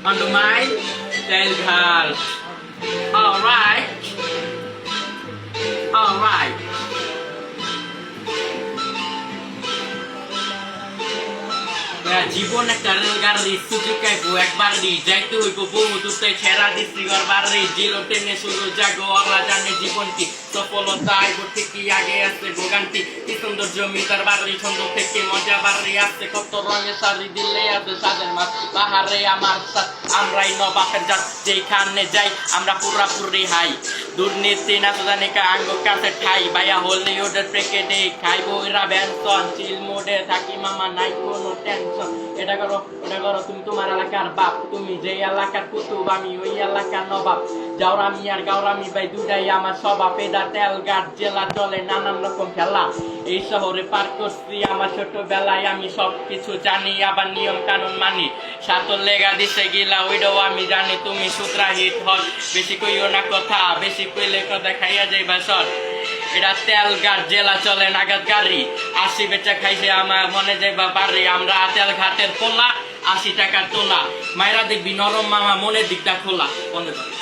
onto my tail ghal. Alright. Alright. জীবন একটা রেলগাড়ি সুযোগে গো একবার যাইতে হইব বহু দূরে ছেড়া দিছি বাড়ি জিরো টেনে শুরু জাগো আল্লাহ জানে জীবন কি সফলতা আইব ঠিকই আগে আছে ভোগান্তি কি সুন্দর জমি তার বাড়ি সুন্দর থেকে মজা বাড়ি আছে কত রঙের শাড়ি দিলে আছে সাদের মাছ পাহাড়ে আমার সাথ আমরাই নবাবের জাত যেখানে যাই আমরা পুরাপুরি হাই দুর্নীতি না তো জানি কা আঙ্গ কাছে ঠাই ভাইয়া হলে ওদের প্যাকেটে খাইবো এরা বেনসন চিল মোডে থাকি মামা নাই কোনো টেনশন এটা করো ওটা করো তুমি তোমার এলাকার বাপ তুমি যে এলাকার কুতুব আমি ওই এলাকার নবাব জাউরামি আর গাউরামি ভাই দুটাই আমার স্বভাব এটা তেলঘাট জেলা চলে নানান রকম খেলা এই শহরে পার করছি আমার ছোটবেলায় আমি সব কিছু জানি আবার নিয়ম কানুন মানি সাতর লেগা দিছে গিলা ওইটাও আমি জানি তুমি সুতরা হিট হট বেশি কইও না কথা বেশি কইলে কথা খাইয়া যাইবা সর এটা তেলঘাট জেলা চলে নাগাদ গাড়ি 80 বেচা খাইছে আমার মনে যাইবা বাড়ি আমরা তেলঘাটের পোলা 80 টাকার তোলা মায়েরা দেখবি নরম মামা মনের দিকটা খোলা বন্ধ কর